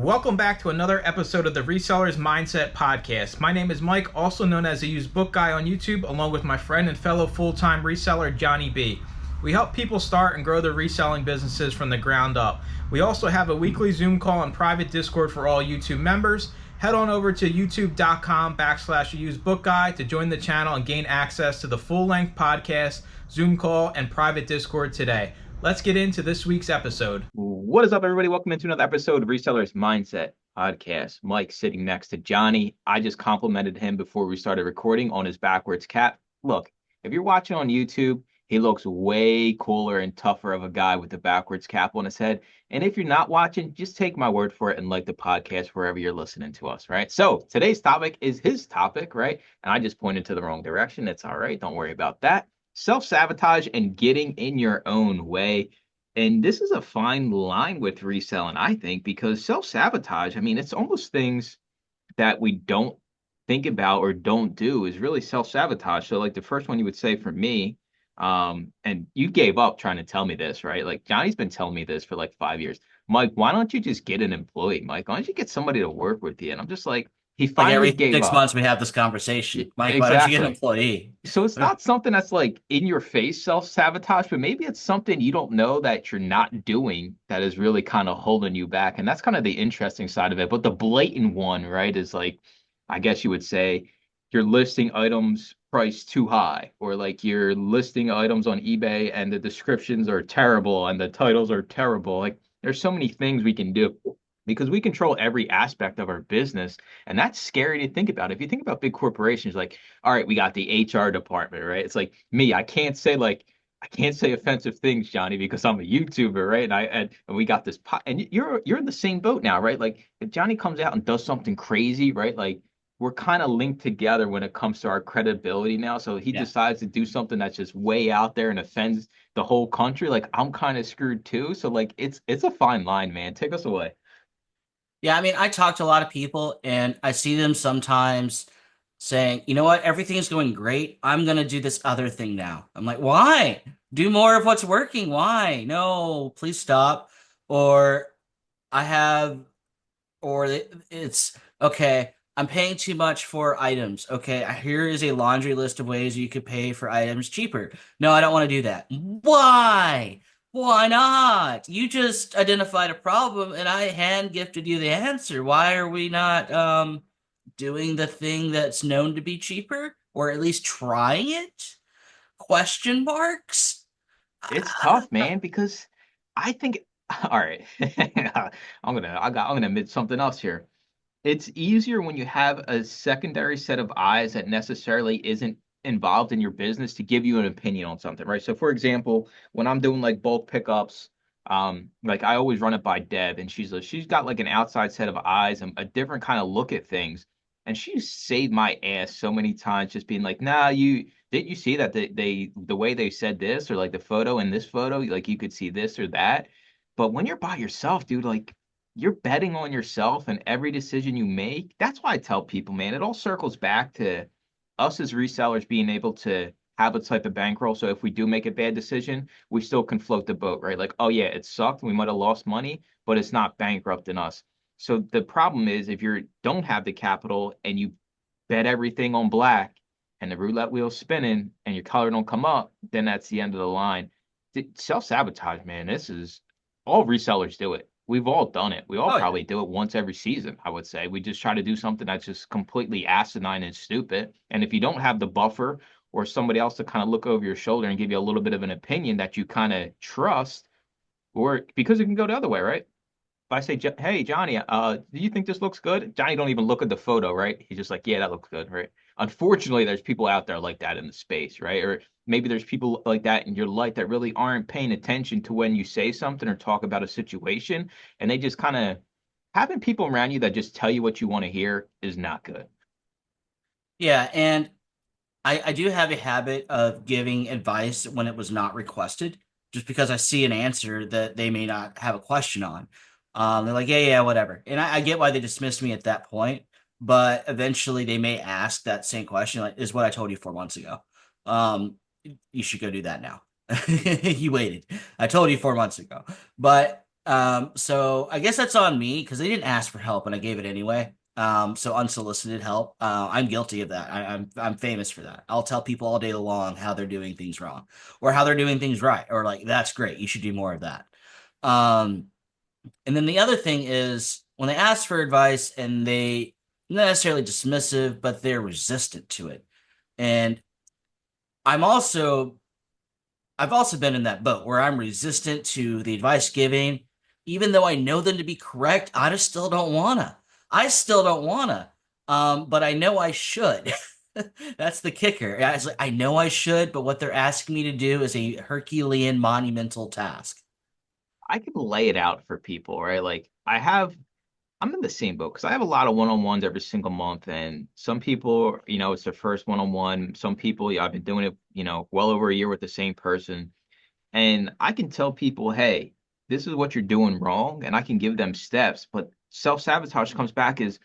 Welcome back to another episode of the Resellers Mindset Podcast. My name is Mike, also known as the Used Book Guy on YouTube, along with my friend and fellow full-time reseller, Johnny B. We help people start and grow their reselling businesses from the ground up. We also have a weekly Zoom call and private Discord for all YouTube members. Head on over to youtube.com/usedbookguy to join the channel and gain access to the full-length podcast, Zoom call, and private Discord today. Let's get into this week's episode. What is up, everybody? Welcome into another episode of Resellers Mindset Podcast. Mike sitting next to Johnny. I just complimented him before we started recording on his backwards cap. Look, if you're watching on YouTube, he looks way cooler and tougher of a guy with the backwards cap on his head. And if you're not watching, just take my word for it and like the podcast wherever you're listening to us, right? So today's topic is his topic, right? And I just pointed to the wrong direction. It's all right. Don't worry about that. Self-sabotage and getting in your own way. And this is a fine line with reselling, I think, because self-sabotage, it's almost things that we don't think about or don't do is really self-sabotage. So like the first one you would say for me, and you gave up trying to tell me this, right? Like Johnny's been telling me this for like 5 years. Mike, why don't you just get an employee? Mike, why don't you get somebody to work with you? And I'm just like, he Like finally every gave 6 months up. we have this conversation. Mike, why don't you get an Exactly. employee? So it's not something that's like in your face self-sabotage, but maybe it's something you don't know that you're not doing that is really kind of holding you back. And that's kind of the interesting side of it. But the blatant one, right, is like, I guess you would say you're listing items priced too high, or like you're listing items on eBay and the descriptions are terrible and the titles are terrible. Like there's so many things we can do because we control every aspect of our business. And that's scary to think about. If you think about big corporations, like, all right, we got the HR department, right? It's like me, I can't say offensive things, Johnny, because I'm a YouTuber, right? And we got this and you're in the same boat now, right? Like if Johnny comes out and does something crazy, right? Like we're kind of linked together when it comes to our credibility now. So he Yeah. decides to do something that's just way out there and offends the whole country. Like I'm kind of screwed too. So like it's a fine line, man. Take us away. Yeah, I talk to a lot of people and I see them sometimes saying, you know what, everything is going great. I'm going to do this other thing now. I'm like, why? Do more of what's working. Why? No, please stop. Or I have, or it's okay. I'm paying too much for items. Okay, here is a laundry list of ways you could pay for items cheaper. No, I don't want to do that. Why? Why not? You just identified a problem and I hand gifted you the answer. Why are we not doing the thing that's known to be cheaper or at least trying it? Question marks? It's tough, man, because I think all right. I'm gonna admit something else here. It's easier when you have a secondary set of eyes that necessarily isn't involved in your business to give you an opinion on something, right? So for example, when I'm doing like bulk pickups, like I always run it by Deb and she's got like an outside set of eyes and a different kind of look at things. And she's saved my ass so many times just being like, nah, you didn't you see that the way they said this or like the photo in this photo, like you could see this or that. But when you're by yourself, dude, like you're betting on yourself and every decision you make. That's why I tell people, man, it all circles back to us as resellers being able to have a type of bankroll. So if we do make a bad decision, we still can float the boat, right? Like, oh yeah, it sucked. We might have lost money, but it's not bankrupting us. So the problem is if you don't have the capital and you bet everything on black and the roulette wheel's spinning and your color don't come up, then that's the end of the line. Self-sabotage, man, this is all resellers do it. We've all done it. We all Oh, yeah. probably do it once every season, I would say. We just try to do something that's just completely asinine and stupid. And if you don't have the buffer or somebody else to kind of look over your shoulder and give you a little bit of an opinion that you kind of trust, or because it can go the other way, right? If I say, "Hey, Johnny, do you think this looks good?" Johnny don't even look at the photo, right? He's just like, "Yeah, that looks good," right? Unfortunately, there's people out there like that in the space, right? Or maybe there's people like that in your life that really aren't paying attention to when you say something or talk about a situation, and they just kind of having people around you that just tell you what you want to hear is not good. Yeah, and I do have a habit of giving advice when it was not requested, just because I see an answer that they may not have a question on. They're like, yeah, yeah, whatever. And I get why they dismissed me at that point, but eventually they may ask that same question, like, is what I told you 4 months ago. Um, you should go do that now. You waited. I told you 4 months ago. But So I guess that's on me because they didn't ask for help and I gave it anyway. So unsolicited help. I'm guilty of that. I'm famous for that. I'll tell people all day long how they're doing things wrong or how they're doing things right, or like, that's great. You should do more of that. Um, and then the other thing is when they ask for advice and they not necessarily dismissive, but they're resistant to it. And I'm also I've also been in that boat where I'm resistant to the advice giving, even though I know them to be correct. I just still don't wanna. I still don't wanna. But I know I should. That's the kicker. I know I should, but what they're asking me to do is a Herculean monumental task. I can lay it out for people, right? Like I'm in the same boat because I have a lot of one-on-ones every single month, and some people, it's their first one-on-one. Some people, I've been doing it, well over a year with the same person, and I can tell people, hey, this is what you're doing wrong, and I can give them steps. But self-sabotage comes back is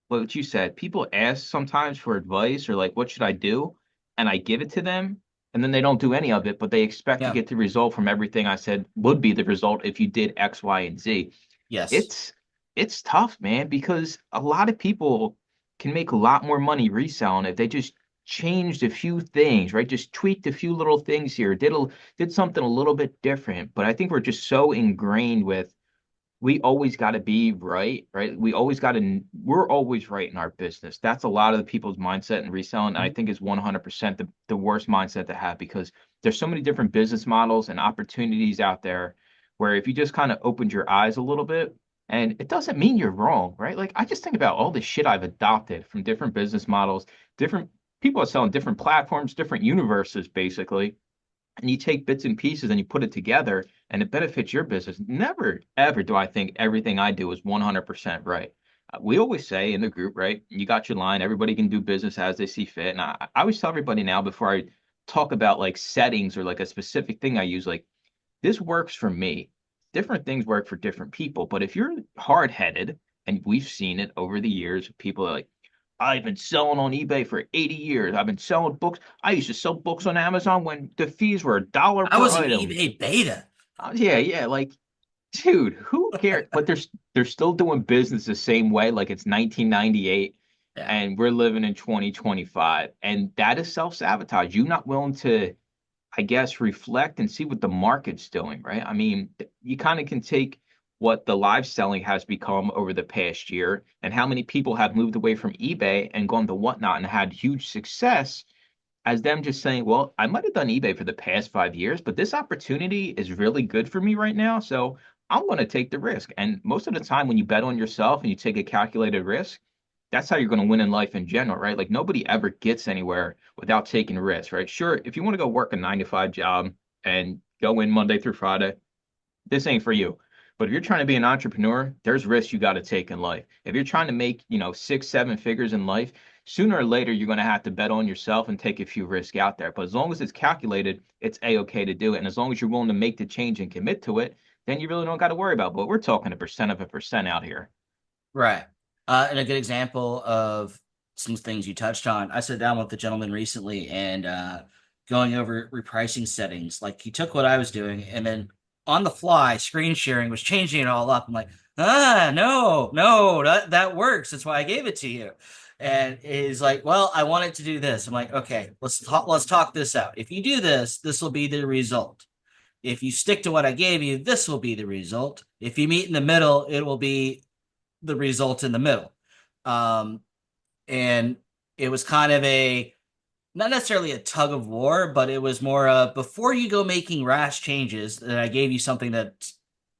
what you said. People ask sometimes for advice or like, what should I do? And I give it to them, and then they don't do any of it, but they expect to Yeah. get the result from everything I said would be the result if you did X, Y, and Z. Yes. It's tough, man, because a lot of people can make a lot more money reselling if they just changed a few things, right? Just tweaked a few little things here, did something a little bit different. But I think we're just so ingrained with we always got to be right, right? We're always right in our business. That's a lot of the people's mindset in reselling. And I Mhm. think is 100% the worst mindset to have because there's so many different business models and opportunities out there where if you just kind of opened your eyes a little bit, and it doesn't mean you're wrong, right? Like I just think about all the shit I've adopted from different business models, different people are selling different platforms, different universes, basically, and you take bits and pieces and you put it together and it benefits your business. Never, ever do I think everything I do is 100% right. We always say in the group, right? You got your line. Everybody can do business as they see fit. And I always tell everybody now before I talk about like settings or like a specific thing I use, like this works for me. Different things work for different people. But if you're hard headed, and we've seen it over the years, people are like, I've been selling on eBay for 80 years. I've been selling books. I used to sell books on Amazon when the fees were $1 I per was an item. eBay beta. Yeah, yeah, like, dude, who cares? But they're still doing business the same way, like it's 1998, Yeah. and we're living in 2025. And that is self-sabotage. You're not willing to, I guess, reflect and see what the market's doing, right? I mean, you kind of can take what the live selling has become over the past year and how many people have moved away from eBay and gone to whatnot and had huge success as them just saying, well, I might have done eBay for the past 5 years, but this opportunity is really good for me right now. So I'm going to take the risk. And most of the time, when you bet on yourself and you take a calculated risk, that's how you're going to win in life in general, right? Like nobody ever gets anywhere without taking risks, right? Sure, if you want to go work a 9 to 5 job and go in Monday through Friday, this ain't for you. But if you're trying to be an entrepreneur, there's risks you got to take in life. If you're trying to make, 6, 7 figures in life, sooner or later you're going to have to bet on yourself and take a few risks out there. But as long as it's calculated, it's a-okay to do it. And as long as you're willing to make the change and commit to it, then you really don't got to worry about. But we're talking a percent of a percent out here. Right. And a good example of some things you touched on. I sat down with a gentleman recently and going over repricing settings. Like he took what I was doing and then on the fly, screen sharing was changing it all up. I'm like, no, no, that works. That's why I gave it to you. And he's like, well, I want it to do this. I'm like, okay, let's talk this out. If you do this, this will be the result. If you stick to what I gave you, this will be the result. If you meet in the middle, it will be the result in the middle. Um, and it was kind of a not necessarily a tug of war, but it was more before you go making rash changes that I gave you something that's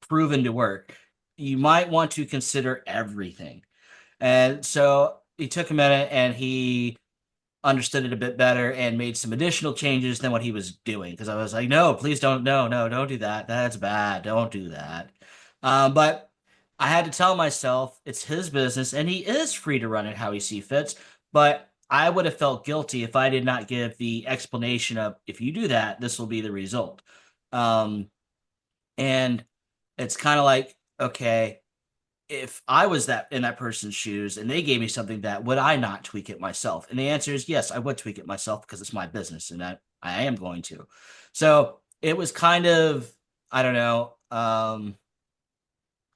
proven to work, you might want to consider everything. And so he took a minute and he understood it a bit better and made some additional changes than what he was doing. Because I was like, no, please don't, no, no, don't do that. That's bad. Don't do that. But I had to tell myself it's his business and he is free to run it how he sees fits. But I would have felt guilty if I did not give the explanation of if you do that, this will be the result. Um, and it's kind of like, okay, if I was that in that person's shoes and they gave me something that would I not tweak it myself? And the answer is yes, I would tweak it myself because it's my business and I am going to. So it was kind of, I don't know,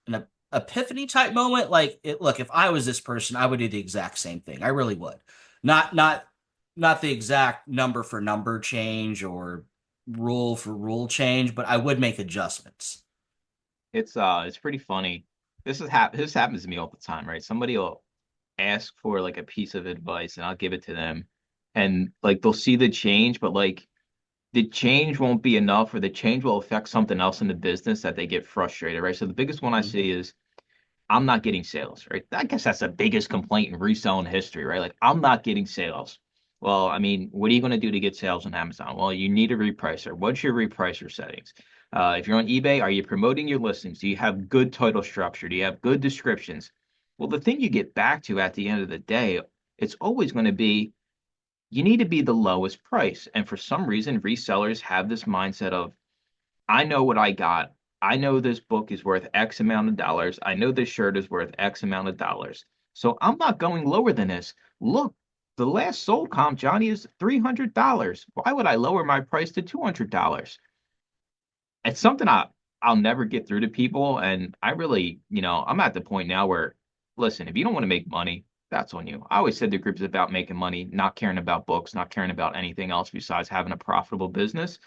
an epiphany type moment. Like, look, if I was this person, I would do the exact same thing. I really would. Not the exact number for number change or rule for rule change, but I would make adjustments. It's pretty funny. This happens to me all the time, right? Somebody will ask for like a piece of advice and I'll give it to them. And like they'll see the change, but like the change won't be enough, or the change will affect something else in the business that they get frustrated, right? So the biggest one I Mhm. see is I'm not getting sales, right? I guess that's the biggest complaint in reselling history, right? Like I'm not getting sales. Well, I mean, what are you going to do to get sales on Amazon? Well, you need a repricer. What's your repricer settings? If you're on eBay, are you promoting your listings? Do you have good title structure? Do you have good descriptions? Well, the thing you get back to at the end of the day, it's always going to be you need to be the lowest price. And for some reason, resellers have this mindset of, I know what I got. I know this book is worth X amount of dollars. I know this shirt is worth X amount of dollars. So I'm not going lower than this. Look, the last sold comp, Johnny, is $300. Why would I lower my price to $200? It's something I'll never get through to people. And I really, I'm at the point now where, listen, if you don't want to make money, that's on you. I always said the group is about making money, not caring about books, not caring about anything else besides having a profitable business.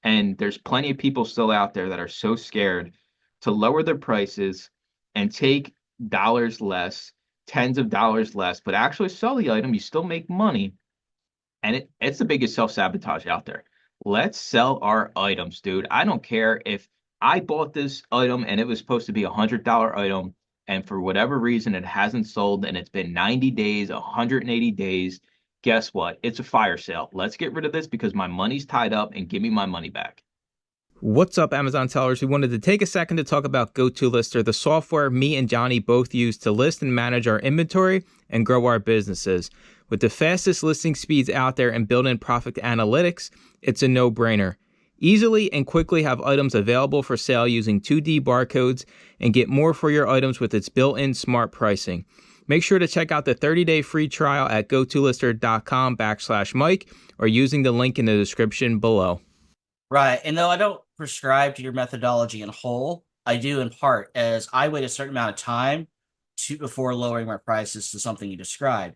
And there's plenty of people still out there that are so scared to lower their prices and take dollars less, tens of dollars less, but actually sell the item. You still make money. And it's the biggest self-sabotage out there. Let's sell our items, dude. I don't care if I bought this item and it was supposed to be $100 item, and for whatever reason it hasn't sold and it's been 90 days, 180 days. Guess what? It's a fire sale. Let's get rid of this because my money's tied up and give me my money back. What's up, Amazon sellers? We wanted to take a second to talk about GoToLister, the software me and Johnny both use to list and manage our inventory and grow our businesses. With the fastest listing speeds out there and built-in profit analytics, it's a no-brainer. Easily and quickly have items available for sale using 2D barcodes and get more for your items with its built-in smart pricing. Make sure to check out the 30-day free trial at gotolister.com/Mike or using the link in the description below. Right. And though I don't prescribe to your methodology in whole, I do in part, as I wait a certain amount of time before lowering my prices to something you described.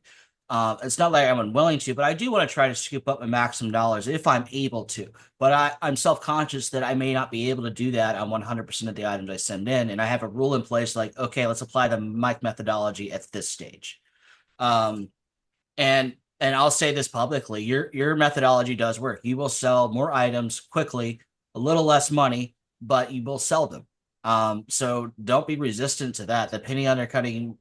It's not like I'm unwilling to, but I do want to try to scoop up my maximum dollars if I'm able to. But I'm self-conscious that I may not be able to do that on 100% of the items I send in. And I have a rule in place like, okay, let's apply the Mike methodology at this stage. Um, and I'll say this publicly, your methodology does work. You will sell more items quickly, a little less money, but you will sell them. So don't be resistant to that. The penny undercutting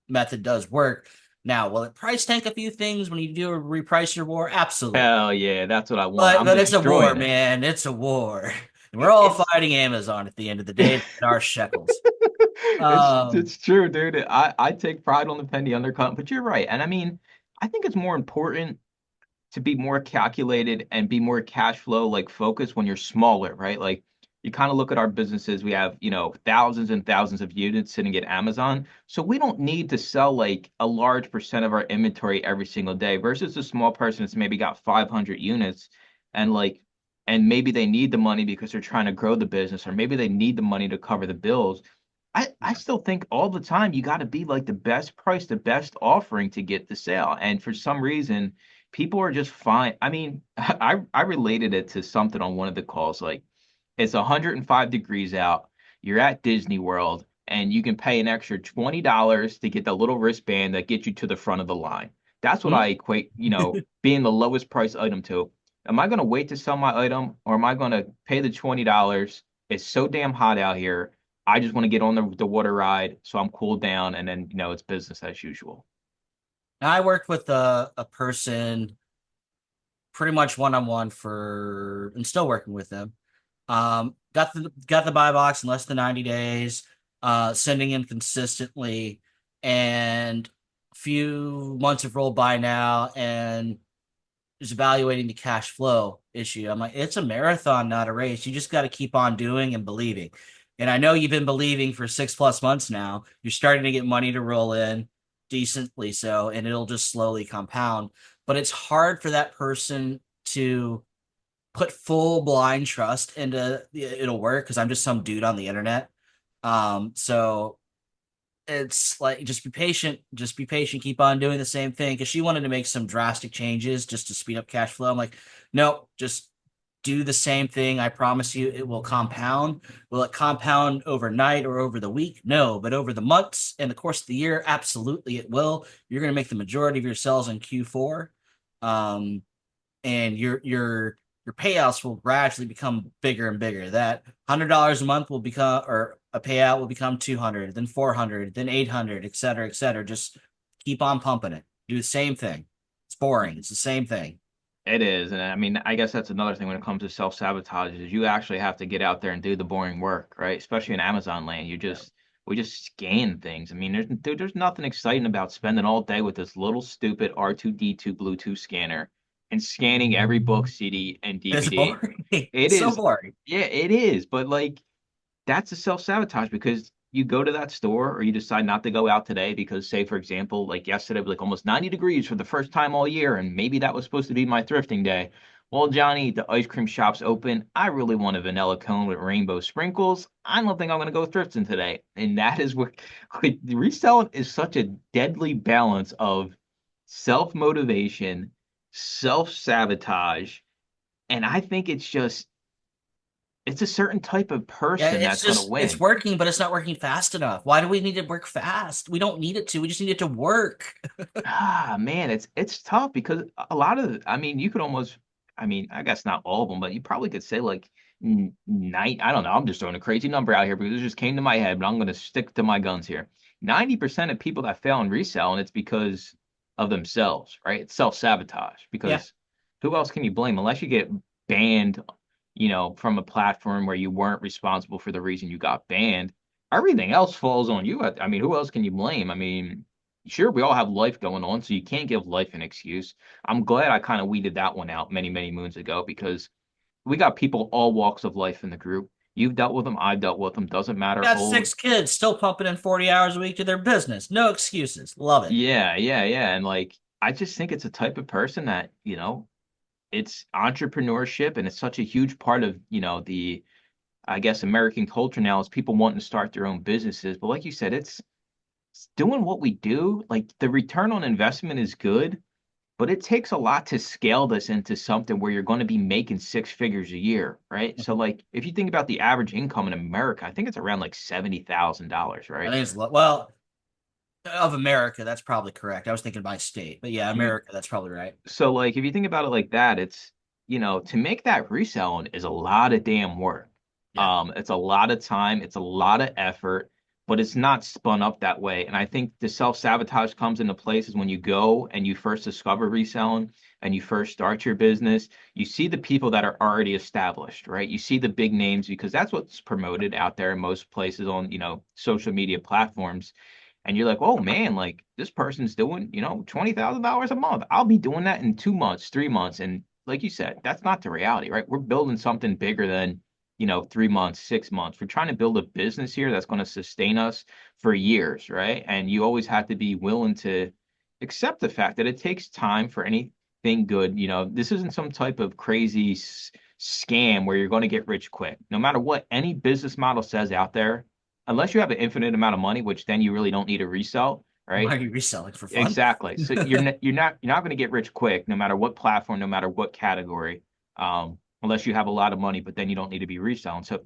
method does work. Now, will it price tank a few things when you do a repricer war? Absolutely. Hell yeah, that's what I want. I'm But it's a war, destroying it. man. It's a war. We're all It's fighting Amazon at the end of the day. It's our shekels. Um, it's true, dude. I take pride on the penny undercut, but you're right. And I mean, I think it's more important to be more calculated and be more cash flow like focused when you're smaller, right? Like you kind of look at our businesses, we have, thousands and thousands of units sitting at Amazon. So we don't need to sell like a large percent of our inventory every single day versus a small person that's maybe got 500 units and and maybe they need the money because they're trying to grow the business, or maybe they need the money to cover the bills. I still think all the time you got to be like the best price, the best offering to get the sale. And for some reason, people are just fine. I mean, I related it to something on one of the calls. Like it's 105 degrees out. You're at Disney World and you can pay an extra $20 to get the little wristband that gets you to the front of the line. That's what I equate, being the lowest price item to. Am I going to wait to sell my item, or am I going to pay the $20? It's so damn hot out here. I just want to get on the water ride so I'm cooled down, and then it's business as usual. I worked with a person pretty much one-on-one and still working with them. Got the buy box in less than 90 days, sending in consistently, and a few months have rolled by now, and is evaluating the cash flow issue. I'm like, it's a marathon, not a race. You just got to keep on doing and believing. And I know you've been believing for 6+ months now. You're starting to get money to roll in decently so, and it'll just slowly compound. But it's hard for that person to put full blind trust into it'll work because I'm just some dude on the internet. So it's like, just be patient, keep on doing the same thing. Because she wanted to make some drastic changes just to speed up cash flow. I'm like, no, just do the same thing. I promise you it will compound. Will it compound overnight or over the week? No, but over the months and the course of the year, absolutely it will. You're going to make the majority of your sales in Q4. And your payouts will gradually become bigger and bigger. That $100 a month will become, or a payout will become 200, then 400, then 800, et cetera, et cetera. Just keep on pumping it. Do the same thing. It's boring. It's the same thing. It is. And I mean, I guess that's another thing when it comes to self-sabotage is you actually have to get out there and do the boring work, right? Especially in Amazon land. We just scan things. I mean, there's nothing exciting about spending all day with this little stupid R2D2 Bluetooth scanner and scanning every book, CD, and It's DVD. boring. It It's so is, boring. yeah, it is. But like that's a self-sabotage because you go to that store or you decide not to go out today because say for example like yesterday was like almost 90 degrees for the first time all year and maybe that was supposed to be my thrifting day. Well, Johnny, the ice cream shop's open. I really want a vanilla cone with rainbow sprinkles. I don't think I'm going to go thrifting today. And that is what like, reselling is such a deadly balance of self-motivation, self-sabotage, and I think it's a certain type of Yeah, person it's that's going to just, it's win. working, but it's not working fast enough. Why do we need to work fast? We don't need it to. We just need it to work. Ah, man, it's tough because a lot of, I mean, you could almost, I mean, I guess not all of them, but you probably could say like nine. I don't know. I'm just throwing a crazy number out here because it just came to my head, but I'm going to stick to my guns here. 90% of people that fail in resell, and it's because of themselves, right? It's self-sabotage Yeah. because who else can you blame unless you get banned, from a platform where you weren't responsible for the reason you got banned. Everything else falls on you. I mean, who else can you blame? I mean, sure, we all have life going on, so you can't give life an excuse. I'm glad I kind of weeded that one out many, many moons ago because we got people all walks of life in the group. You've dealt with them, I've dealt with them. Doesn't matter. Got Old, 6 kids still pumping in 40 hours a week to their business. No excuses. Love it. yeah, yeah, yeah. And like, I just think it's a type of person that, it's entrepreneurship and it's such a huge part of, the, I guess, American culture now is people wanting to start their own businesses. But like you said, it's doing what we do. Like the return on investment is good, but it takes a lot to scale this into something where you're going to be making six figures a year, right? So like if you think about the average income in America, I think it's around like $70,000, I right? think it's, well, of America, that's probably correct. I was thinking by state, but yeah, Mm. America, that's probably right. So like if you think about it like that, it's to make that reselling is a lot of damn work. Yeah. It's a lot of time, it's a lot of effort, but it's not spun up that way. And I think the self-sabotage comes into place is when you go and you first discover reselling and you first start your business, you see the people that are already established, right? You see the big names because that's what's promoted out there in most places on, social media platforms. And you're like, oh man, like this person's doing, $20,000 a month. I'll be doing that in 2 months, 3 months. And like you said, that's not the reality, right? We're building something bigger than, 3 months, 6 months. We're trying to build a business here that's going to sustain us for years, right? And you always have to be willing to accept the fact that it takes time for anything good. This isn't some type of crazy scam where you're going to get rich quick. No matter what any business model says out there, unless you have an infinite amount of money, which then you really don't need to resell, Why right? are you reselling for fun? Exactly. So you're not going to get rich quick, no matter what platform, no matter what category, unless you have a lot of money. But then you don't need to be reselling. So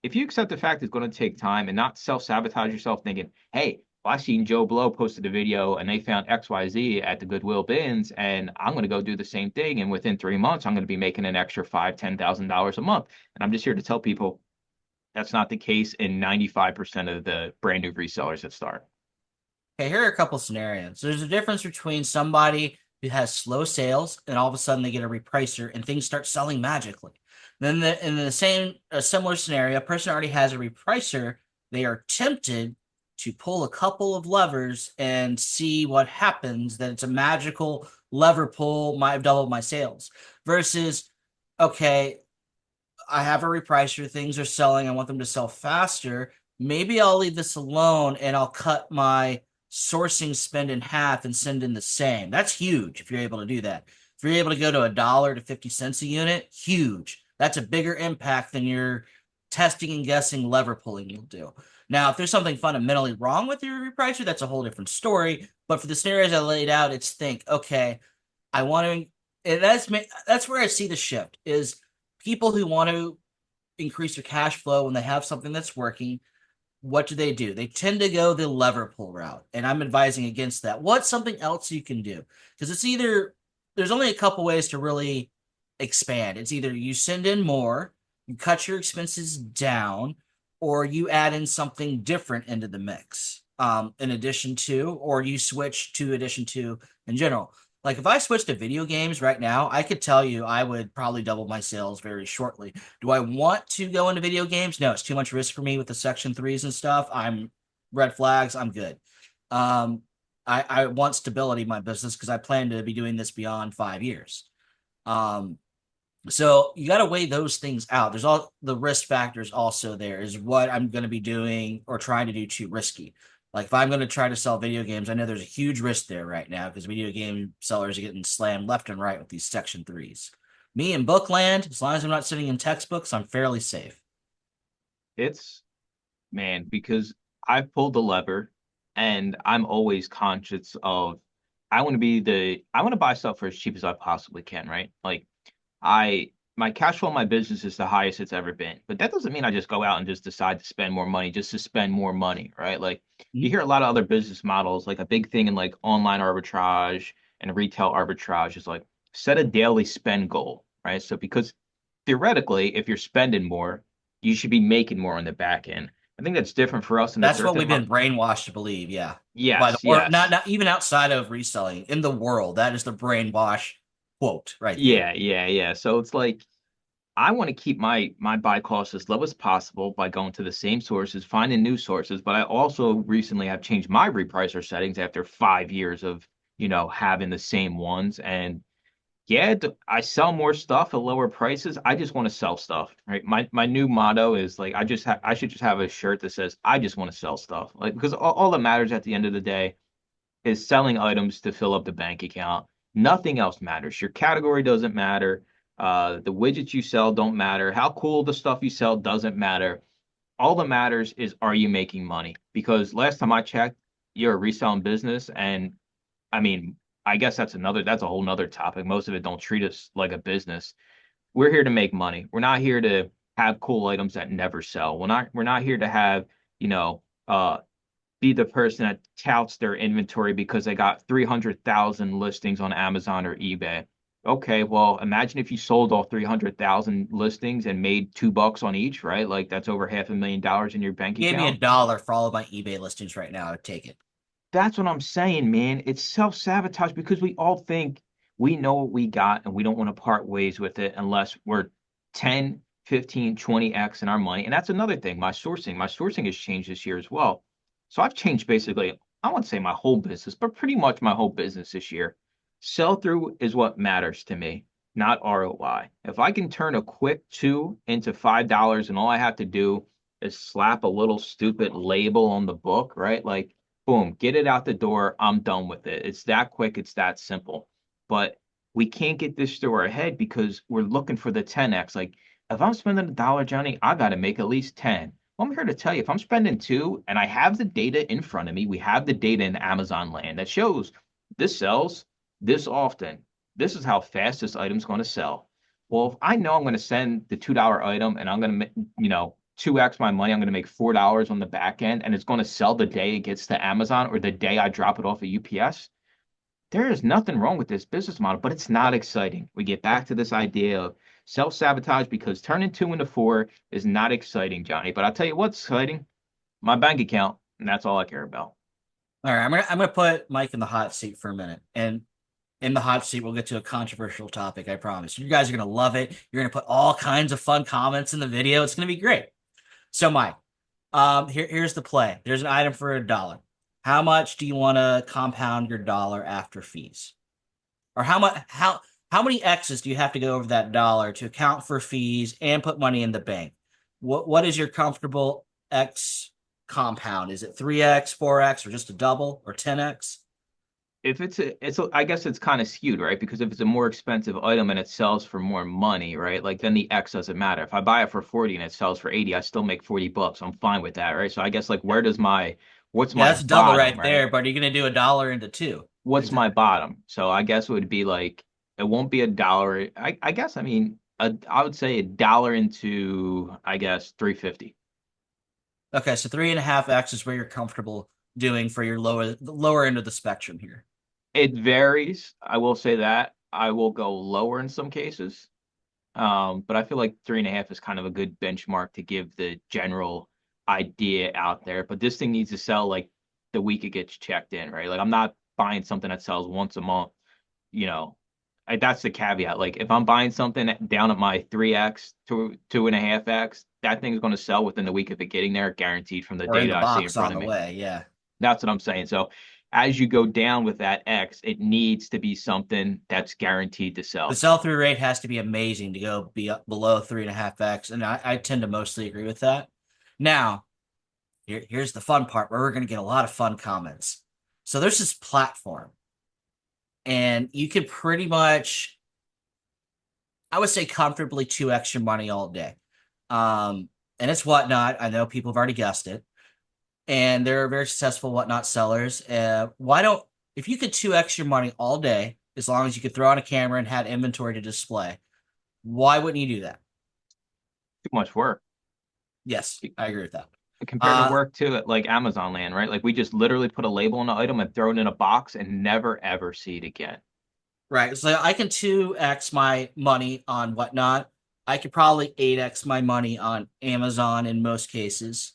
if you accept the fact it's going to take time and not self-sabotage yourself, thinking, "Hey, well, I seen Joe Blow posted a video and they found XYZ at the Goodwill bins, and I'm going to go do the same thing, and within 3 months, I'm going to be making an extra $5,000, $10,000 a month." And I'm just here to tell people that's not the case in 95% of the brand new resellers that start. Okay, here are a couple scenarios. There's a difference between somebody who has slow sales and all of a sudden they get a repricer and things start selling magically. Then in the same a similar scenario, a person already has a repricer, they are tempted to pull a couple of levers and see what happens, that it's a magical lever pull, might have doubled my sales. Versus, okay, I have a repricer, things are selling, I want them to sell faster. Maybe I'll leave this alone and I'll cut my sourcing spend in half and send in the same. That's huge if you're able to do that. If you're able to go to $1 to 50 cents a unit, huge. That's a bigger impact than your testing and guessing lever pulling you'll do. Now, if there's something fundamentally wrong with your repricer, that's a whole different story. But for the scenarios I laid out, it's think, okay, I want to, and that's where I see the shift is people who want to increase their cash flow when they have something that's working. What do? They tend to go the lever pull route, and I'm advising against that. What's something else you can do? Because it's either there's only a couple ways to really expand. It's either you send in more, you cut your expenses down, or you add in something different into the mix. In addition to, or you switch to addition to in general. Like if I switched to video games right now, I could tell you I would probably double my sales very shortly. Do I want to go into video games? No, it's too much risk for me with the Section 3s and stuff. I'm red flags. I'm good. I want stability in my business because I plan to be doing this beyond 5 years. So you got to weigh those things out. There's all the risk factors also there. Is what I'm going to be doing or trying to do too risky? Like if I'm going to try to sell video games, I know there's a huge risk there right now because video game sellers are getting slammed left and right with these Section 3s. Me in Bookland, as long as I'm not sitting in textbooks, I'm fairly safe. It's, man, because I've pulled the lever and I'm always conscious of I want to buy stuff for as cheap as I possibly can, right? Like my cash flow in my business is the highest it's ever been. But that doesn't mean I just go out and just decide to spend more money just to spend more money, right? Like you hear a lot of other business models, like a big thing in like online arbitrage and retail arbitrage is like set a daily spend goal, right? So because theoretically, if you're spending more, you should be making more on the back end. I think that's different for us in the That's what thrifting we've been brainwashed to believe. Yeah. By the Yes, world, yes. not even outside of reselling in the world. That is the brainwash quote right there. Yeah. So it's like I want to keep my buy costs as low as possible by going to the same sources, finding new sources. But I also recently have changed my repricer settings after 5 years of, having the same ones. And yeah, I sell more stuff at lower prices. I just want to sell stuff, right? My new motto is like I should just have a shirt that says I just want to sell stuff. Like because all that matters at the end of the day is selling items to fill up the bank account. Nothing else matters. Your category doesn't matter. The widgets you sell don't matter. How cool the stuff you sell doesn't matter. All that matters is are you making money? Because last time I checked, you're a reselling business, and I mean, I guess that's a whole nother topic. Most of it don't treat us like a business. We're here to make money. We're not here to have cool items that never sell. We're not here to have, you know, be the person that touts their inventory because they got 300,000 listings on Amazon or eBay. Okay, well, imagine if you sold all 300,000 listings and made $2 on each, right? Like that's over $500,000 in your bank Give me account. $1 for all of my eBay listings right now. I'd take it. That's what I'm saying, man. It's self-sabotage because we all think we know what we got and we don't want to part ways with it unless we're 10, 15, 20x in our money. And that's another thing. My sourcing has changed this year as well. So I've changed basically, I won't say my whole business, but pretty much my whole business this year. Sell through is what matters to me, not ROI. If I can turn a quick two into $5 and all I have to do is slap a little stupid label on the book, right? Like, boom, get it out the door. I'm done with it. It's that quick. It's that simple. But we can't get this through our head because we're looking for the 10x. Like, if I'm spending $1, Johnny, I got to make at least 10. Well, I'm here to tell you, if I'm spending two and I have the data in front of me, we have the data in Amazon land that shows this sells this often. This is how fast this item's going to sell. Well, if I know I'm going to send the $2 item and I'm going to, 2x my money, I'm going to make $4 on the back end and it's going to sell the day it gets to Amazon or the day I drop it off at UPS. There is nothing wrong with this business model, but it's not exciting. We get back to this idea of self-sabotage because turning two into four is not exciting, Johnny. But I'll tell you what's exciting, my bank account, and that's all I care about. All right, I'm gonna put Mike in the hot seat for a minute, and in the hot seat, we'll get to a controversial topic. I promise. You guys are gonna love it. You're gonna put all kinds of fun comments in the video. It's gonna be great. So, Mike, here's the play. There's an item for $1. How much do you want to compound your dollar after fees? Or how many X's do you have to go over that dollar to account for fees and put money in the bank? What is your comfortable X compound? Is it 3X, 4X, or just a double or 10X? if I guess it's kind of skewed, right? Because if it's a more expensive item and it sells for more money, right? Like then the X doesn't matter. If I buy it for 40 and it sells for 80, I still make 40 bucks. I'm fine with that, right? So I guess like what's Yeah, my that's double bottom, right right? there, but you're gonna do a dollar into two. What's my Exactly. bottom? So I guess it would be like it won't be a dollar. I guess I mean I would say a dollar into I guess 350. Okay, so 3.5x is where you're comfortable doing for your the lower end of the spectrum here. It varies. I will say that. I will go lower in some cases. But I feel like 3.5 is kind of a good benchmark to give the general idea out there. But this thing needs to sell like the week it gets checked in, right? Like I'm not buying something that sells once a month, you know. That's the caveat. Like if I'm buying something down at my 3x to 2.5x, that thing's going to sell within the week of it getting there, guaranteed from the Or in data the I see in box front on of the me. way, yeah. That's what I'm saying. So as you go down with that X, it needs to be something that's guaranteed to The sell. sell-through rate has to be amazing to go be up below 3.5x, and I tend to mostly agree with that. Now, here's the fun part where we're going to get a lot of fun comments. So there's this platform, and you can pretty much, I would say, comfortably 2x your money all day. And it's Whatnot. I know people have already guessed it, and they're very successful Whatnot sellers. Why don't, if you could 2x your money all day, as long as you could throw on a camera and had inventory to display, why wouldn't you do that? Too much work. Yes, I agree with that. Compared to Uh, work to like Amazon land, right? Like we just literally put a label on the item and throw it in a box and never ever see it again. right. So I can 2x my money on Whatnot. I could probably 8x my money on Amazon in most cases.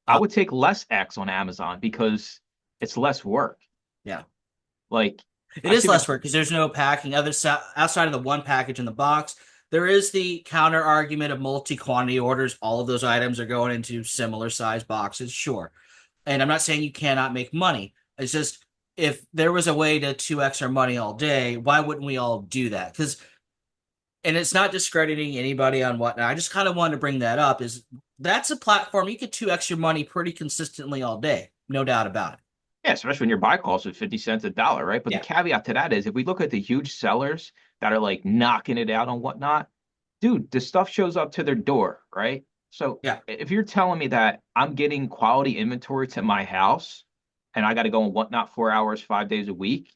I Uh, would take less X on Amazon because it's less work. yeah. Like It I is see the less work because there's no packing. Outside of the one package in the box, there is the counter argument of multi-quantity orders. All of those items are going into similar size boxes, sure. And I'm not saying you cannot make money. It's just if there was a way to 2x our money all day, why wouldn't we all do that? Because and it's not discrediting anybody on Whatnot. I just kind of wanted to bring that up. Is that's a platform you could 2x your money pretty consistently all day, no doubt about it. Yeah, especially when your buy cost is 50 cents a dollar, right? But the Yeah. caveat to that is if we look at the huge sellers that are like knocking it out on Whatnot, dude, the stuff shows up to their door, right? So Yeah. if you're telling me that I'm getting quality inventory to my house and I got to go on Whatnot 4 hours, 5 days a week,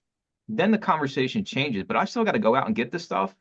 then the conversation changes. But I still got to go out and get the stuff.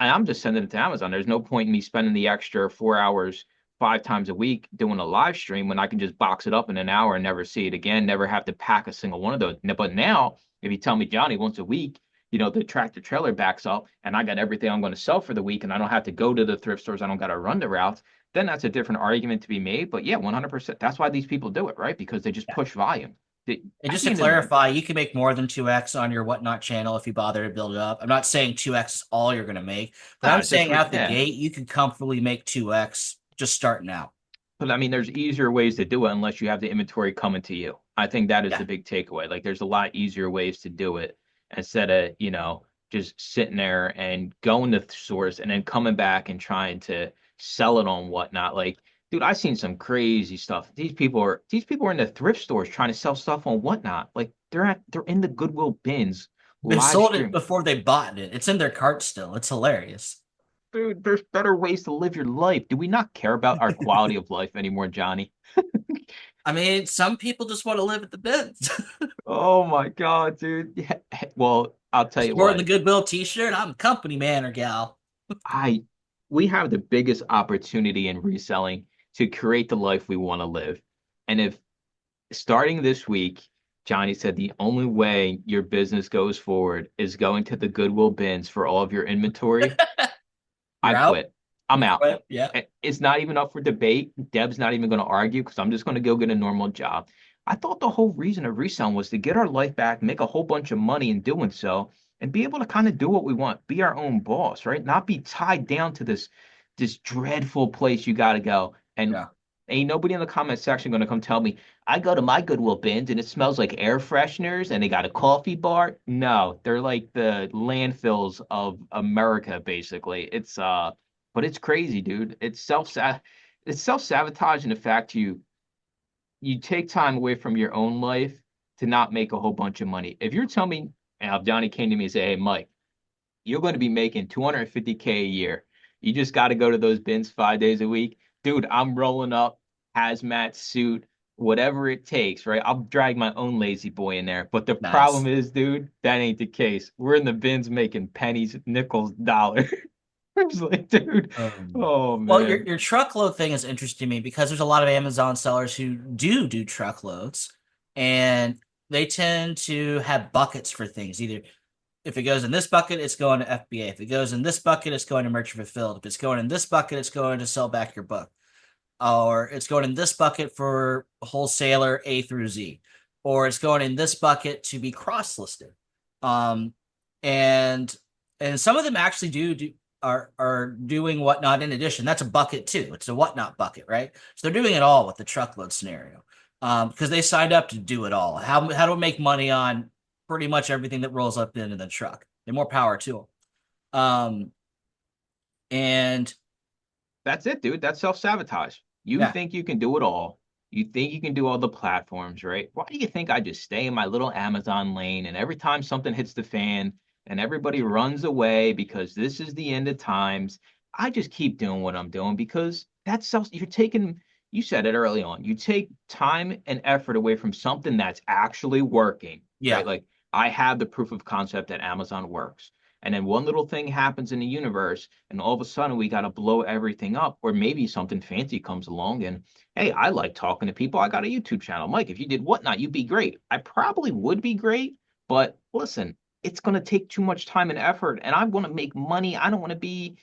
And I'm just sending it to Amazon. There's no point in me spending the extra 4 hours 5 times a week doing a live stream when I can just box it up in an hour and never see it again, never have to pack a single one of those. But now, if you tell me, Johnny, once a week, the tractor trailer backs up and I got everything I'm going to sell for the week and I don't have to go to the thrift stores, I don't got to run the routes, then that's a different argument to be made. But yeah, 100%. That's why these people do it, right? Because they just push volume. And At just the to end of the clarify, you can make more than 2x on your Whatnot channel if you bother to build it up. I'm not saying 2x is all you're going to make, but I'm just saying out the yeah. gate, you can comfortably make 2x just starting out. But I mean, there's easier ways to do it unless you have the inventory coming to you. I think that is Yeah. the big takeaway. Like, there's a lot easier ways to do it instead of, just sitting there and going to the source and then coming back and trying to sell it on Whatnot. Like, dude, I've seen some crazy stuff. These people are in the thrift stores trying to sell stuff on Whatnot. Like, they're in the Goodwill bins They live sold it stream. before they bought it. It's in their cart still. It's hilarious. Dude, there's better ways to live your life. Do we not care about our quality of life anymore, Johnny? I mean, some people just want to live at the bins. Oh my God, dude. Yeah. Well, I'll tell you Sporting the what. Goodwill t-shirt, I'm a company man or gal. I we have the biggest opportunity in reselling to create the life we want to live. And if starting this week, Johnny said the only way your business goes forward is going to the Goodwill bins for all of your inventory, I You're out. quit. I'm You out. quit. Yeah. It's not even up for debate. Deb's not even going to argue because I'm just going to go get a normal job. I thought the whole reason of reselling was to get our life back, make a whole bunch of money in doing so, and be able to kind of do what we want, be our own boss, right? Not be tied down to this dreadful place you got to go. And Yeah. ain't nobody in the comment section going to come tell me I go to my Goodwill bins and it smells like air fresheners and they got a coffee bar. No, they're like the landfills of America, basically. But it's crazy, dude. It's self-sabotage in the fact you take time away from your own life to not make a whole bunch of money. If you're telling me And if Johnny came to me and said, "Hey, Mike, you're going to be making 250K a year. You just got to go to those bins 5 days a week." Dude, I'm rolling up, hazmat suit, whatever it takes, right? I'll drag my own lazy boy in there. But the problem Nice. is, dude, that ain't the case. We're in the bins making pennies, nickels, dollars. It's like, dude, oh Well, your man. your truckload thing is interesting to me because there's a lot of Amazon sellers who do truckloads, and they tend to have buckets for things. Either if it goes in this bucket, it's going to FBA. If it goes in this bucket, it's going to merchant fulfilled. If it's going in this bucket, it's going to sell back your book, or it's going in this bucket for wholesaler A through Z, or it's going in this bucket to be cross listed. Um, and and some of them actually do are doing whatnot in addition. That's a bucket too. It's a whatnot bucket, right? So they're doing it all with the truckload scenario. Because they signed up to do it all. How do we make money on pretty much everything that rolls up into the truck? And more power to them. And That's it, dude. That's self-sabotage. You yeah, think you can do it all. You think you can do all the platforms, right? Why do you think I just stay in my little Amazon lane and every time something hits the fan and everybody runs away because this is the end of times, I just keep doing what I'm doing because that's self, you're taking, you said it early on, you take time and effort away from something that's actually working, yeah. right? Like I have the proof of concept that Amazon works. And then one little thing happens in the universe, and all of a sudden we got to blow everything up, or maybe something fancy comes along. And hey, I like talking to people. I got a YouTube channel. Mike, if you did whatnot, you'd be great. I probably would be great, but listen, it's going to take too much time and effort, and I want to make money. I don't want to be,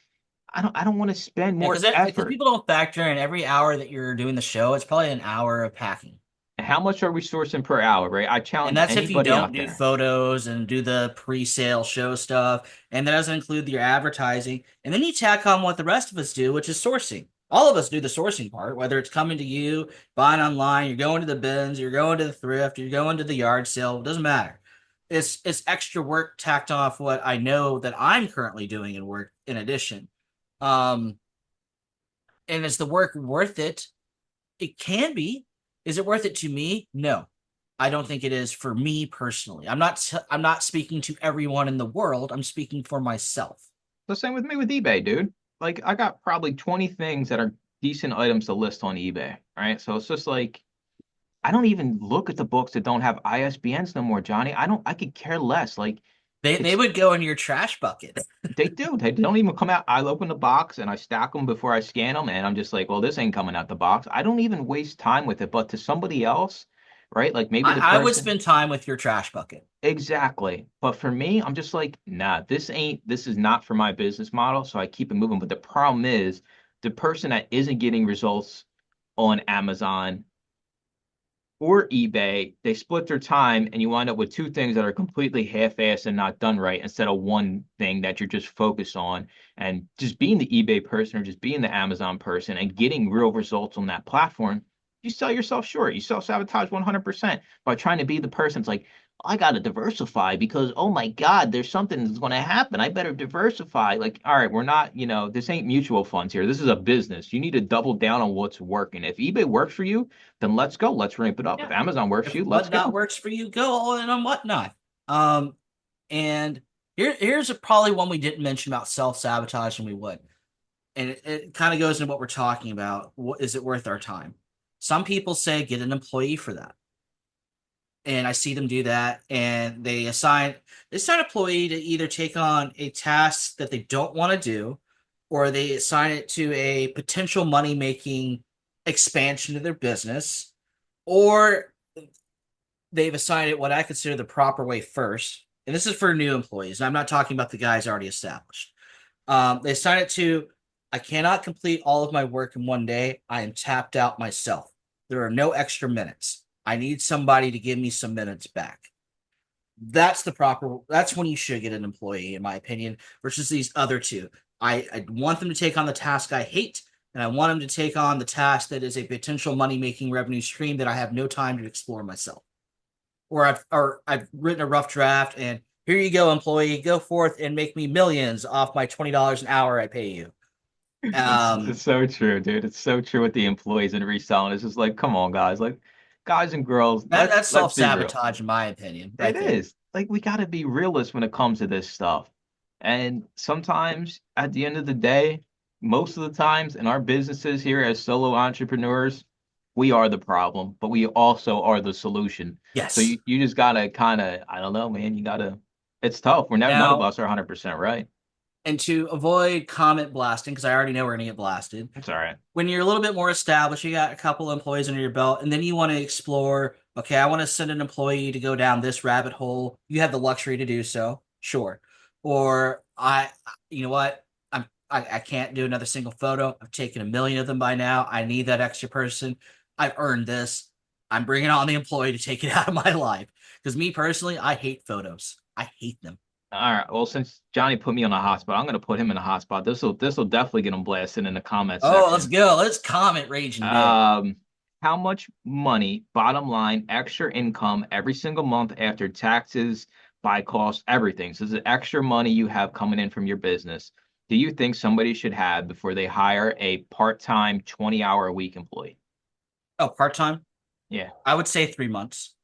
I don't want to spend Yeah, more because effort. people don't factor in every hour that you're doing the show, it's probably an hour of packing. And how much are we sourcing per hour, right? I And challenge that's if you anybody don't out do there. photos and do the pre-sale show stuff. And that doesn't include your advertising. And then you tack on what the rest of us do, which is sourcing. All of us do the sourcing part, whether it's coming to you, buying online, you're going to the bins, you're going to the thrift, you're going to the yard sale, it doesn't matter. It's extra work tacked off what I know that I'm currently doing in work in addition. Um, and is the work worth it? It can be. Is it worth it to me? No. I don't think it is for me personally. I'm not speaking to everyone in the world. I'm speaking for myself. The same with me with eBay, dude. Like I got probably 20 things that are decent items to list on eBay, right? So it's just like I don't even look at the books that don't have ISBNs no more, Johnny. I could care less. Like They it's would go in your trash bucket. they do. They don't even come out. I open the box and I stack them before I scan them, and I'm just like, well, this ain't coming out the box. I don't even waste time with it. But to somebody else, right? Like maybe the I would person. spend time with your trash bucket. Exactly. But for me, I'm just like, nah, this is not for my business model. So I keep it moving. But the problem is the person that isn't getting results on Amazon or eBay, they split their time and you wind up with two things that are completely half-assed and not done right instead of one thing that you're just focused on. And just being the eBay person or just being the Amazon person and getting real results on that platform, you sell yourself short. You self-sabotage 100% by trying to be the person. It's like, I got to diversify because, oh my God, there's something that's going to happen. I better diversify. Like, all right, we're not, this ain't mutual funds here. This is a business. You need to double down on what's working. If eBay works for you, then let's go. Let's ramp it up. If Yeah. Amazon works If for you, let's whatnot go. works for you, go all in on whatnot. Um, and here's probably one we didn't mention about self-sabotage, and we would. And it kind of goes into what we're talking about. What is it worth our time? Some people say get an employee for that. And I see them do that, and they assign an employee to either take on a task that they don't want to do, or they assign it to a potential money making expansion of their business, or they've assigned it what I consider the proper way first. And this is for new employees. I'm not talking about the guys already established. They assign it to I cannot complete all of my work in one day. I am tapped out myself. There are no extra minutes. I need somebody to give me some minutes back. That's when you should get an employee, in my opinion, versus these other two. I want them to take on the task I hate, and I want them to take on the task that is a potential money making revenue stream that I have no time to explore myself. Or I've written a rough draft, and here you go, employee, go forth and make me millions off my $20 an hour I pay you. It's Um, so true, dude. It's so true with the employees and reselling. It's just like, come on, guys. Like, guys and girls, That's let's be real. self-sabotage, in my opinion, It right there. is. Like we got to be realists when it comes to this stuff. And sometimes at the end of the day, most of the times in our businesses here as solo entrepreneurs, we are the problem, but we also are the solution. So Yes. you just gotta kind of, I don't know, man, you gotta, it's tough. None of Now, us are 100% right. and to avoid comment blasting, because I already know we're going to get blasted, It's all right. when you're a little bit more established, you got a couple employees under your belt, and then you want to explore, okay, I want to send an employee to go down this rabbit hole. You have the luxury to do so, sure. Or you know what? I can't do another single photo. I've taken 1 million of them by now. I need that extra person. I've earned this. I'm bringing on the employee to take it out of my life. Because me personally, I hate photos. I hate them. All right. Well, since Johnny put me on a hotspot, I'm gonna put him in a hotspot. This will definitely get him blasted in the comment Oh, let's section. go. Let's comment raging day. Um, how much money, bottom line, extra income every single month after taxes, buy costs, everything. So this is extra money you have coming in from your business. Do you think somebody should have before they hire a part-time 20-hour a week employee? Oh, part-time? Yeah. I would say 3 months.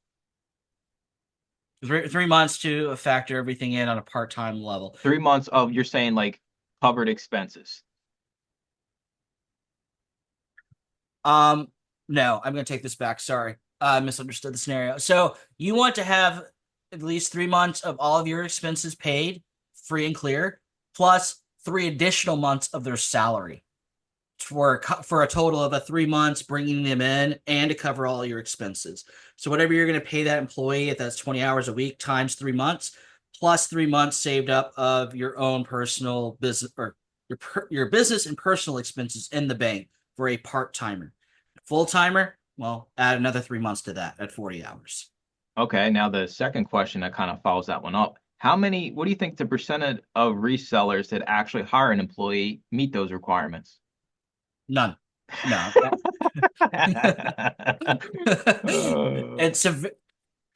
3 months to factor everything in on a part-time level. 3 months of, you're saying like covered expenses. No, I'm going to take this back. Sorry. I misunderstood the scenario. So you want to have at least 3 months of all of your expenses paid, free and clear, plus 3 additional months of their salary for a total of 3 months, bringing them in and to cover all your expenses. So whatever you're going to pay that employee, if that's 20 hours a week times 3 months, plus 3 months saved up of your own personal business or your business and personal expenses in the bank for a part timer. Full timer, well, add another 3 months to that at 40 hours. Okay, now the second question that kind of follows that one up. What do you think the percentage of resellers that actually hire an employee meet those requirements? None. No. Uh, It's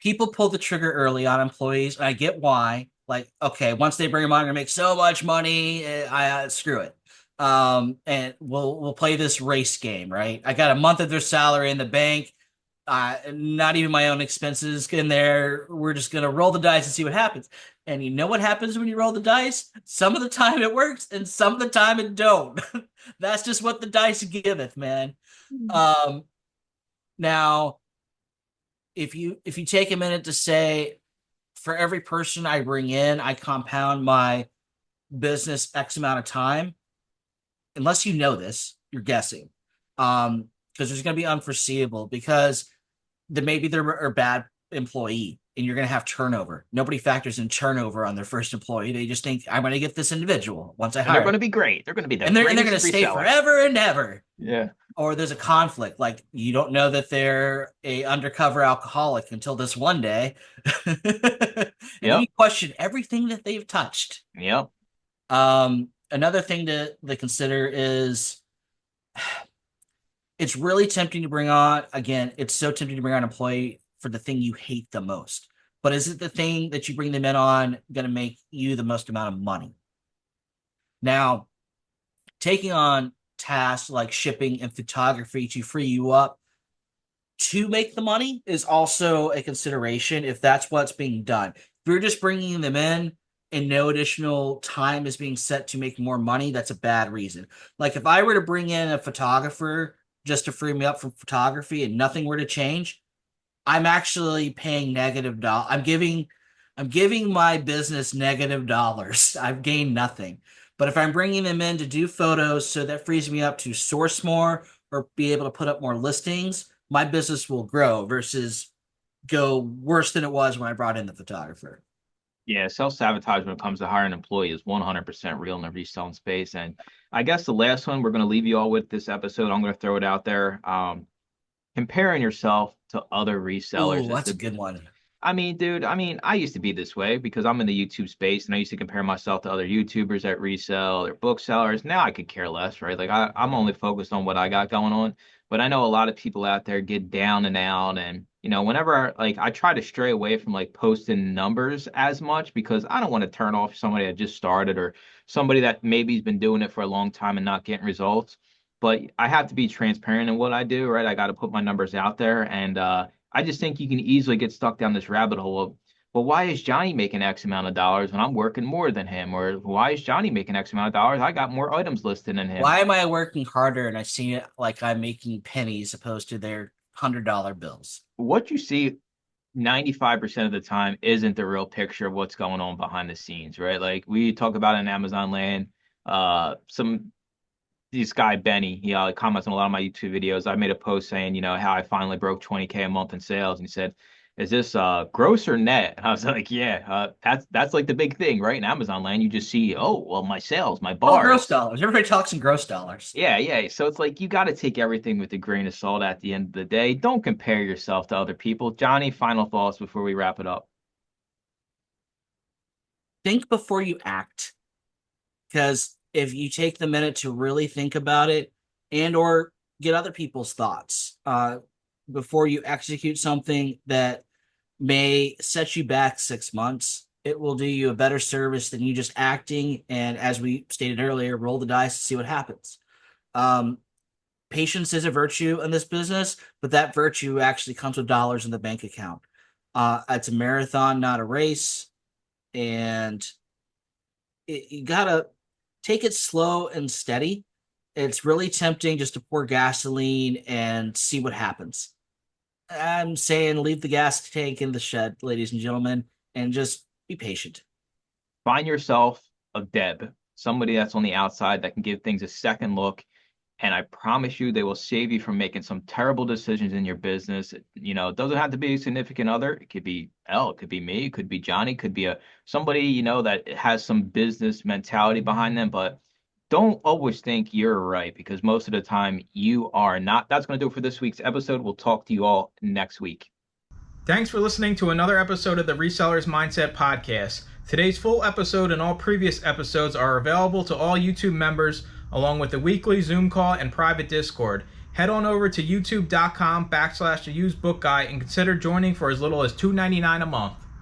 people pull the trigger early on employees, and I get why. Like, okay, once they bring them on, they're gonna make so much money. I screw it. And we'll play this race game, right? I got a month of their salary in the bank. Not even my own expenses in there. We're just gonna roll the dice and see what happens. And you know what happens when you roll the dice? Some of the time it works, and some of the time it don't. That's just what the dice giveth, man. Um, Now, if you take a minute to say, for every person I bring in, I compound my business X amount of time. Unless you know this, you're guessing. Because there's going to be unforeseeable because maybe they're a bad employee and you're going to have turnover. Nobody factors in turnover on their first employee. They just think I'm going to get this individual once I and they're hire going them. to be great. They're going to be the And they're going to greatest stay reseller. forever and ever. Yeah. Or there's a conflict, like you don't know that they're a undercover alcoholic until this one day. And then you Yep. question everything that they've touched. Yep. Another thing to consider is it's really tempting to bring on, again, it's so tempting to bring on an employee for the thing you hate the most. But is it the thing that you bring them in on going to make you the most amount of money? Now, taking on tasks like shipping and photography to free you up to make the money is also a consideration if that's what's being done. If you're just bringing them in and no additional time is being set to make more money, that's a bad reason. Like if I were to bring in a photographer just to free me up from photography and nothing were to change, I'm actually paying negative dollars. I'm giving my business negative dollars. I've gained nothing. But if I'm bringing them in to do photos, so that frees me up to source more or be able to put up more listings, my business will grow versus go worse than it was when I brought in the photographer. Yeah, self-sabotage when it comes to hiring an employee is 100% real in the reselling space. And I guess the last one we're going to leave you all with this episode, I'm going to throw it out there. Comparing yourself to other resellers Oh, that's a good one. I mean, dude, I used to be this way because I'm in the YouTube space and I used to compare myself to other YouTubers that resell or booksellers. Now I could care less, right? Like I'm only focused on what I got going on. But I know a lot of people out there get down and out and whenever like I try to stray away from like posting numbers as much because I don't want to turn off somebody that just started or somebody that maybe has been doing it for a long time and not getting results. But I have to be transparent in what I do, right? I got to put my numbers out there and I just think you can easily get stuck down this rabbit hole of, well, why is Johnny making X amount of dollars when I'm working more than him? Or why is Johnny making X amount of dollars? I got more items listed than him. Why am I working harder and I see it like I'm making pennies opposed to their $100 bills? What you see 95% of the time isn't the real picture of what's going on behind the scenes, right? Like we talk about in Amazon land, some this guy Benny, he comments on a lot of my YouTube videos. I made a post saying, how I finally broke 20K a month in sales, and he said, "Is this gross or net?" And I was like, "Yeah, that's like the big thing, right? In Amazon land, you just see, oh, well, my sales, my Oh, gross bars." dollars. Everybody talks in gross dollars. Yeah, yeah. So it's like you got to take everything with a grain of salt at the end of the day. Don't compare yourself to other people. Johnny, final thoughts before we wrap it up. Think before you act. Because if you take the minute to really think about it and or get other people's thoughts before you execute something that may set you back 6 months, it will do you a better service than you just acting. And as we stated earlier, roll the dice to see what happens. Patience is a virtue in this business, but that virtue actually comes with dollars in the bank account. It's a marathon, not a race. And you gotta take it slow and steady. It's really tempting just to pour gasoline and see what happens. I'm saying leave the gas tank in the shed, ladies and gentlemen, and just be patient. Find yourself a Deb, somebody that's on the outside that can give things a second look. And I promise you, they will save you from making some terrible decisions in your business. It doesn't have to be a significant other. It could be Elle, it could be me, it could be Johnny, it could be somebody, that has some business mentality behind them. But don't always think you're right, because most of the time you are not. That's going to do it for this week's episode. We'll talk to you all next week. Thanks for listening to another episode of the Resellers Mindset Podcast. Today's full episode and all previous episodes are available to all YouTube members, along with the weekly Zoom call and private Discord. Head on over to youtube.com/theusebookguy and consider joining for as little as $2.99 a month.